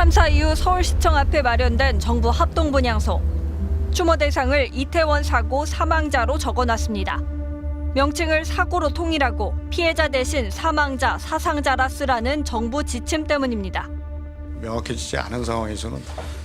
참사 이후 서울시청 앞에 마련된 정부 합동분향소. 추모 대상을 이태원 사고 사망자로 적어놨습니다. 명칭을 사고로 통일하고 피해자 대신 사망자, 사상자라 쓰라는 정부 지침 때문입니다. 명확해지지 않은 상황에서는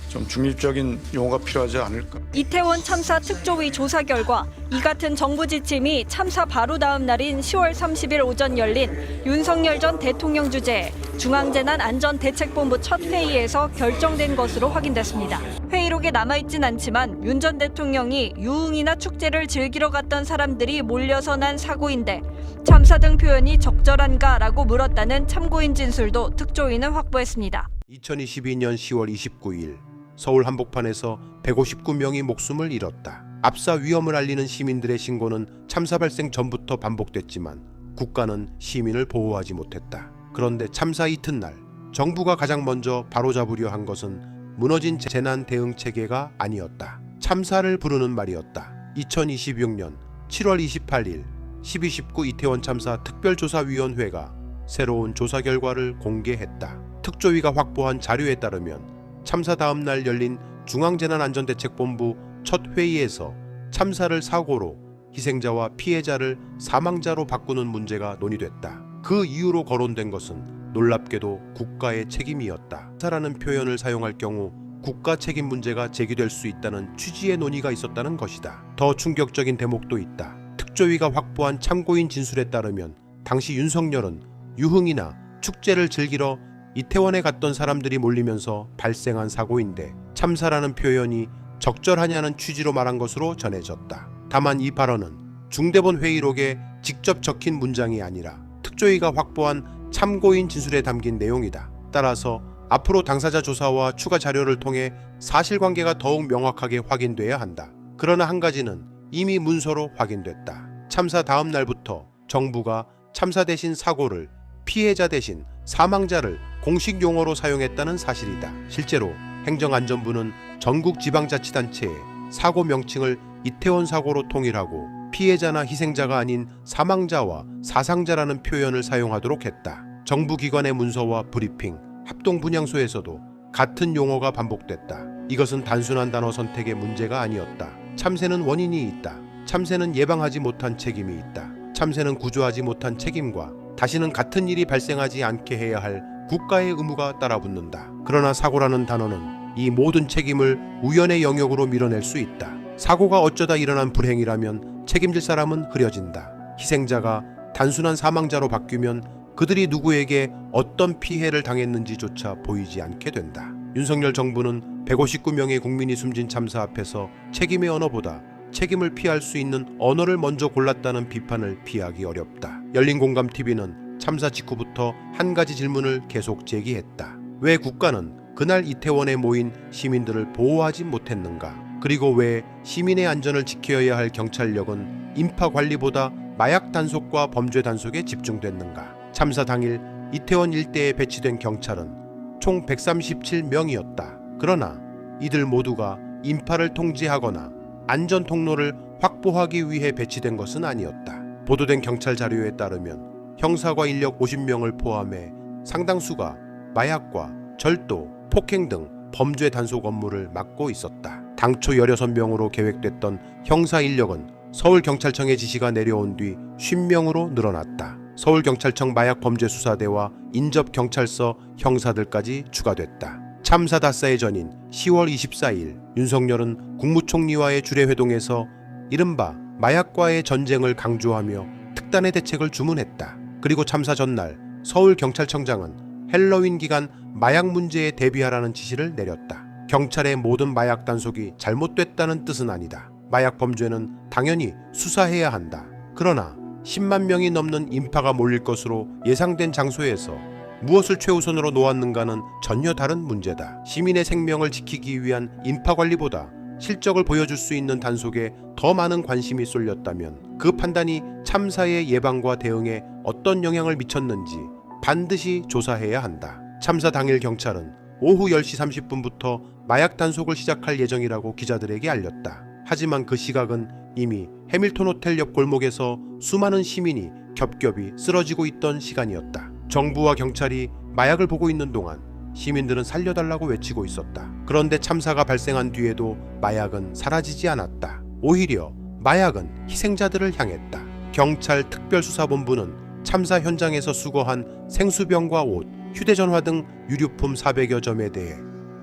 좀 중립적인 용어가 필요하지 않을까. 이태원 참사 특조위 조사 결과 이 같은 정부 지침이 참사 바로 다음 날인 10월 30일 오전 열린 윤석열 전 대통령 주재의 중앙재난안전대책본부 첫 회의에서 결정된 것으로 확인됐습니다. 회의록에 남아있진 않지만 윤 전 대통령이 유흥이나 축제를 즐기러 갔던 사람들이 몰려서 난 사고인데 참사 등 표현이 적절한가라고 물었다는 참고인 진술도 특조위는 확보했습니다. 2022년 10월 29일 서울 한복판에서 159명이 목숨을 잃었다. 압사 위험을 알리는 시민들의 신고는 참사 발생 전부터 반복됐지만 국가는 시민을 보호하지 못했다. 그런데 참사 이튿날 정부가 가장 먼저 바로잡으려 한 것은 무너진 재난 대응 체계가 아니었다. 참사를 부르는 말이었다. 2026년 7월 28일 12.19 이태원 참사 특별조사위원회가 새로운 조사 결과를 공개했다. 특조위가 확보한 자료에 따르면 참사 다음 날 열린 중앙재난안전대책본부 첫 회의에서 참사를 사고로 희생자와 피해자를 사망자로 바꾸는 문제가 논의됐다. 그 이유로 거론된 것은 놀랍게도 국가의 책임이었다. 참사라는 표현을 사용할 경우 국가 책임 문제가 제기될 수 있다는 취지의 논의가 있었다는 것이다. 더 충격적인 대목도 있다. 특조위가 확보한 참고인 진술에 따르면 당시 윤석열은 유흥이나 축제를 즐기러 이태원에 갔던 사람들이 몰리면서 발생한 사고인데 참사라는 표현이 적절하냐는 취지로 말한 것으로 전해졌다. 다만 이 발언은 중대본 회의록에 직접 적힌 문장이 아니라 특조위가 확보한 참고인 진술에 담긴 내용이다. 따라서 앞으로 당사자 조사와 추가 자료를 통해 사실관계가 더욱 명확하게 확인돼야 한다. 그러나 한 가지는 이미 문서로 확인됐다. 참사 다음 날부터 정부가 참사 대신 사고를, 피해자 대신 사망자를 공식 용어로 사용했다는 사실이다. 실제로 행정안전부는 전국 지방자치단체에 사고 명칭을 이태원 사고로 통일하고 피해자나 희생자가 아닌 사망자와 사상자라는 표현을 사용하도록 했다. 정부기관의 문서와 브리핑, 합동분향소에서도 같은 용어가 반복됐다. 이것은 단순한 단어 선택의 문제가 아니었다. 참새는 원인이 있다. 참새는 예방하지 못한 책임이 있다. 참새는 구조하지 못한 책임과 다시는 같은 일이 발생하지 않게 해야 할 국가의 의무가 따라붙는다. 그러나 사고라는 단어는 이 모든 책임을 우연의 영역으로 밀어낼 수 있다. 사고가 어쩌다 일어난 불행이라면 책임질 사람은 흐려진다. 희생자가 단순한 사망자로 바뀌면 그들이 누구에게 어떤 피해를 당했는지조차 보이지 않게 된다. 윤석열 정부는 159명의 국민이 숨진 참사 앞에서 책임의 언어보다 책임을 피할 수 있는 언어를 먼저 골랐다는 비판을 피하기 어렵다. 열린공감TV는 참사 직후부터 한 가지 질문을 계속 제기했다. 왜 국가는 그날 이태원에 모인 시민들을 보호하지 못했는가? 그리고 왜 시민의 안전을 지켜야 할 경찰력은 인파 관리보다 마약 단속과 범죄 단속에 집중됐는가? 참사 당일 이태원 일대에 배치된 경찰은 총 137명이었다. 그러나 이들 모두가 인파를 통제하거나 안전 통로를 확보하기 위해 배치된 것은 아니었다. 보도된 경찰 자료에 따르면 형사과 인력 50명을 포함해 상당수가 마약과 절도, 폭행 등 범죄 단속 업무를 맡고 있었다. 당초 16명으로 계획됐던 형사 인력은 서울경찰청의 지시가 내려온 뒤 50명으로 늘어났다. 서울경찰청 마약범죄수사대와 인접경찰서 형사들까지 추가됐다. 참사 닷새의 전인 10월 24일 윤석열은 국무총리와의 주례회동에서 이른바 마약과의 전쟁을 강조하며 특단의 대책을 주문했다. 그리고 참사 전날 서울경찰청장은 헬로윈 기간 마약 문제에 대비하라는 지시를 내렸다. 경찰의 모든 마약 단속이 잘못됐다는 뜻은 아니다. 마약 범죄는 당연히 수사해야 한다. 그러나 10만 명이 넘는 인파가 몰릴 것으로 예상된 장소에서 무엇을 최우선으로 놓았는가는 전혀 다른 문제다. 시민의 생명을 지키기 위한 인파 관리보다 실적을 보여줄 수 있는 단속에 더 많은 관심이 쏠렸다면 그 판단이 참사의 예방과 대응에 어떤 영향을 미쳤는지 반드시 조사해야 한다. 참사 당일 경찰은 오후 10시 30분부터 마약 단속을 시작할 예정이라고 기자들에게 알렸다. 하지만 그 시각은 이미 해밀턴 호텔 옆 골목에서 수많은 시민이 겹겹이 쓰러지고 있던 시간이었다. 정부와 경찰이 마약을 보고 있는 동안 시민들은 살려달라고 외치고 있었다. 그런데 참사가 발생한 뒤에도 마약은 사라지지 않았다. 오히려 마약은 희생자들을 향했다. 경찰 특별수사본부는 참사 현장에서 수거한 생수병과 옷, 휴대전화 등 유류품 400여 점에 대해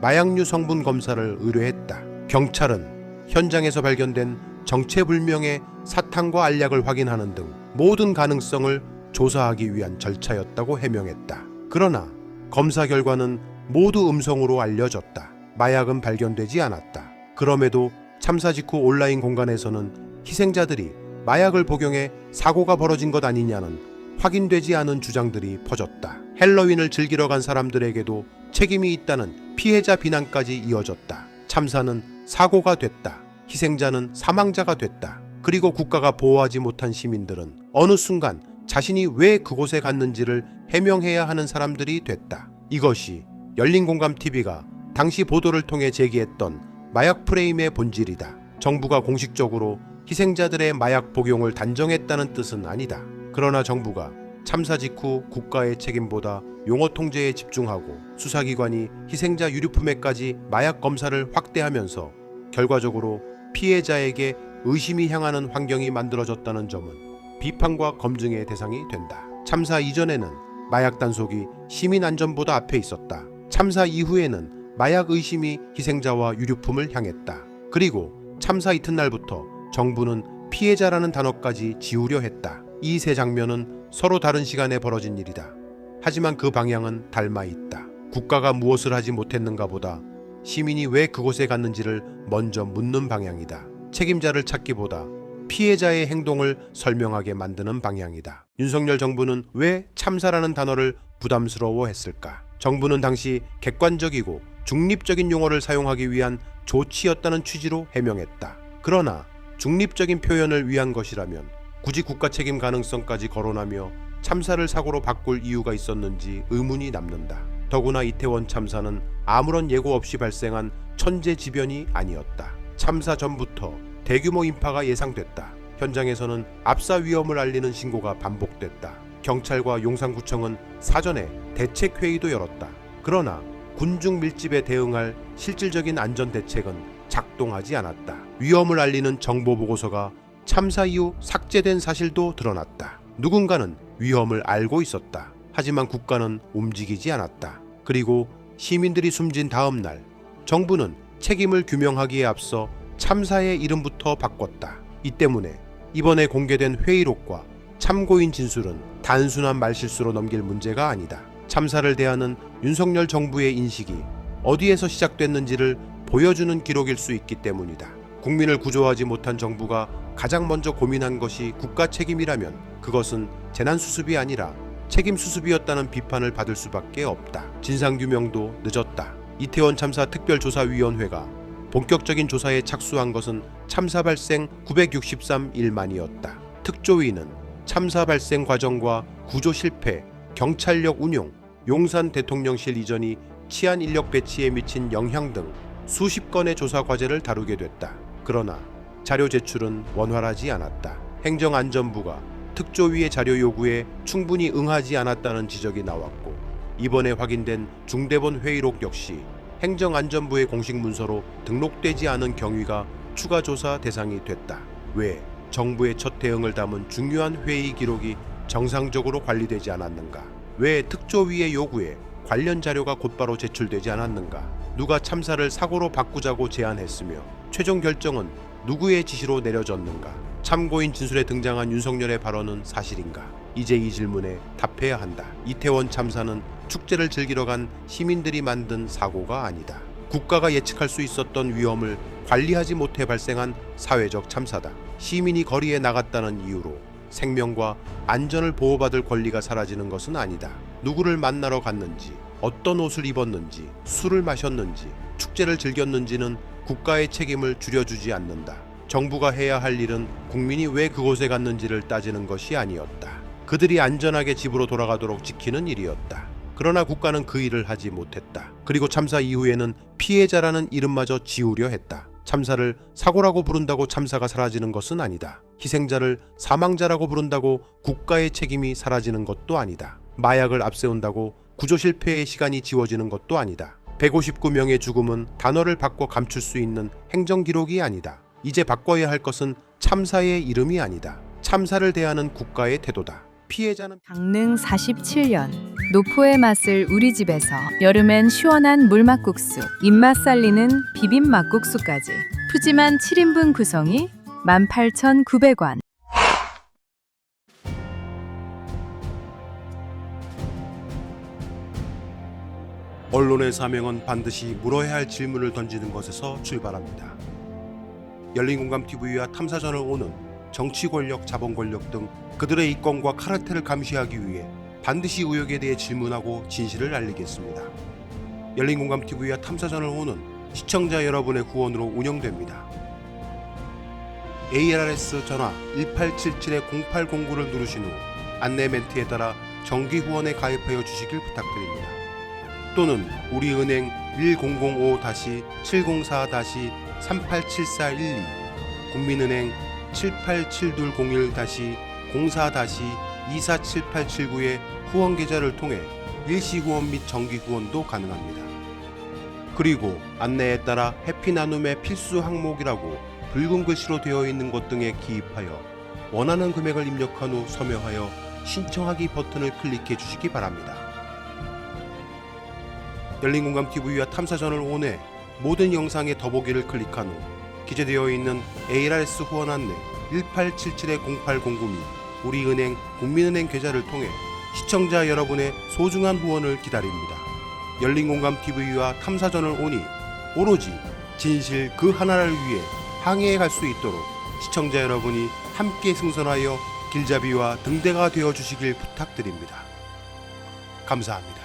마약류 성분 검사를 의뢰했다. 경찰은 현장에서 발견된 정체불명의 사탕과 알약을 확인하는 등 모든 가능성을 조사하기 위한 절차였다고 해명했다. 그러나 검사 결과는 모두 음성으로 알려졌다. 마약은 발견되지 않았다. 그럼에도 참사 직후 온라인 공간에서는 희생자들이 마약을 복용해 사고가 벌어진 것 아니냐는 확인되지 않은 주장들이 퍼졌다. 헬로윈을 즐기러 간 사람들에게도 책임이 있다는 피해자 비난까지 이어졌다. 참사는 사고가 됐다. 희생자는 사망자가 됐다. 그리고 국가가 보호하지 못한 시민들은 어느 순간 자신이 왜 그곳에 갔는지를 해명해야 하는 사람들이 됐다. 이것이 열린공감TV가 당시 보도를 통해 제기했던 마약 프레임의 본질이다. 정부가 공식적으로 희생자들의 마약 복용을 단정했다는 뜻은 아니다. 그러나 정부가 참사 직후 국가의 책임보다 용어 통제에 집중하고 수사기관이 희생자 유류품에까지 마약 검사를 확대하면서 결과적으로 피해자에게 의심이 향하는 환경이 만들어졌다는 점은 비판과 검증의 대상이 된다. 참사 이전에는 마약 단속이 시민 안전보다 앞에 있었다. 참사 이후에는 마약 의심이 희생자와 유류품을 향했다. 그리고 참사 이튿날부터 정부는 피해자라는 단어까지 지우려 했다. 이 세 장면은 서로 다른 시간에 벌어진 일이다. 하지만 그 방향은 닮아 있다. 국가가 무엇을 하지 못했는가 보다 시민이 왜 그곳에 갔는지를 먼저 묻는 방향이다. 책임자를 찾기보다 피해자의 행동을 설명하게 만드는 방향이다. 윤석열 정부는 왜 참사라는 단어를 부담스러워했을까? 정부는 당시 객관적이고 중립적인 용어를 사용하기 위한 조치였다는 취지로 해명했다. 그러나 중립적인 표현을 위한 것이라면 굳이 국가 책임 가능성까지 거론하며 참사를 사고로 바꿀 이유가 있었는지 의문이 남는다. 더구나 이태원 참사는 아무런 예고 없이 발생한 천재지변이 아니었다. 참사 전부터 대규모 인파가 예상됐다. 현장에서는 압사 위험을 알리는 신고가 반복됐다. 경찰과 용산구청은 사전에 대책회의도 열었다. 그러나 군중 밀집에 대응할 실질적인 안전대책은 작동하지 않았다. 위험을 알리는 정보보고서가 참사 이후 삭제된 사실도 드러났다. 누군가는 위험을 알고 있었다. 하지만 국가는 움직이지 않았다. 그리고 시민들이 숨진 다음 날 정부는 책임을 규명하기에 앞서 참사의 이름부터 바꿨다. 이 때문에 이번에 공개된 회의록과 참고인 진술은 단순한 말실수로 넘길 문제가 아니다. 참사를 대하는 윤석열 정부의 인식이 어디에서 시작됐는지를 보여주는 기록일 수 있기 때문이다. 국민을 구조하지 못한 정부가 가장 먼저 고민한 것이 국가 책임이라면 그것은 재난수습이 아니라 책임수습이었다는 비판을 받을 수밖에 없다. 진상규명도 늦었다. 이태원 참사 특별조사위원회가 본격적인 조사에 착수한 것은 참사 발생 963일 만이었다. 특조위는 참사 발생 과정과 구조 실패, 경찰력 운용, 용산 대통령실 이전이 치안 인력 배치에 미친 영향 등 수십 건의 조사 과제를 다루게 됐다. 그러나 자료 제출은 원활하지 않았다. 행정안전부가 특조위의 자료 요구에 충분히 응하지 않았다는 지적이 나왔고 이번에 확인된 중대본 회의록 역시 행정안전부의 공식 문서로 등록되지 않은 경위가 추가 조사 대상이 됐다. 왜 정부의 첫 대응을 담은 중요한 회의 기록이 정상적으로 관리되지 않았는가? 왜 특조위의 요구에 관련 자료가 곧바로 제출되지 않았는가? 누가 참사를 사고로 바꾸자고 제안했으며 최종 결정은 누구의 지시로 내려졌는가? 참고인 진술에 등장한 윤석열의 발언은 사실인가? 이제 이 질문에 답해야 한다. 이태원 참사는 축제를 즐기러 간 시민들이 만든 사고가 아니다. 국가가 예측할 수 있었던 위험을 관리하지 못해 발생한 사회적 참사다. 시민이 거리에 나갔다는 이유로 생명과 안전을 보호받을 권리가 사라지는 것은 아니다. 누구를 만나러 갔는지, 어떤 옷을 입었는지, 술을 마셨는지, 축제를 즐겼는지는 국가의 책임을 줄여주지 않는다. 정부가 해야 할 일은 국민이 왜 그곳에 갔는지를 따지는 것이 아니었다. 그들이 안전하게 집으로 돌아가도록 지키는 일이었다. 그러나 국가는 그 일을 하지 못했다. 그리고 참사 이후에는 피해자라는 이름마저 지우려 했다. 참사를 사고라고 부른다고 참사가 사라지는 것은 아니다. 희생자를 사망자라고 부른다고 국가의 책임이 사라지는 것도 아니다. 마약을 앞세운다고 구조 실패의 시간이 지워지는 것도 아니다. 159명의 죽음은 단어를 바꿔 감출 수 있는 행정기록이 아니다. 이제 바꿔야 할 것은 참사의 이름이 아니다. 참사를 대하는 국가의 태도다. 피해자는 강릉 47년 노포의 맛을 우리 집에서 여름엔 시원한 물막국수, 입맛 살리는 비빔막국수까지 푸짐한 7인분 구성이 18,900원. 언론의 사명은 반드시 물어야 할 질문을 던지는 것에서 출발합니다. 열린공감TV와 탐사전을 오는 정치 권력, 자본 권력 등 그들의 이권과 카르텔을 감시하기 위해 반드시 의혹에 대해 질문하고 진실을 알리겠습니다. 열린공감TV와 탐사전을 오는 시청자 여러분의 후원으로 운영됩니다. ARS 전화 1877-0809를 누르신 후 안내 멘트에 따라 정기 후원에 가입하여 주시길 부탁드립니다. 또는 우리은행 1045-704-387412, 국민은행 787201-04-247879의 후원 계좌를 통해 일시 후원 및 정기 후원도 가능합니다. 그리고 안내에 따라 해피 나눔의 필수 항목이라고 붉은 글씨로 되어 있는 것 등에 기입하여 원하는 금액을 입력한 후 서명하여 신청하기 버튼을 클릭해 주시기 바랍니다. 열린공감TV와 탐사전을 온해 모든 영상의 더보기를 클릭한 후 기재되어 있는 ARS 후원 안내 1877-0809 및 우리은행 국민은행 계좌를 통해 시청자 여러분의 소중한 후원을 기다립니다. 열린공감TV와 탐사전을 오니 오로지 진실 그 하나를 위해 항해해 갈 수 있도록 시청자 여러분이 함께 승선하여 길잡이와 등대가 되어 주시길 부탁드립니다. 감사합니다.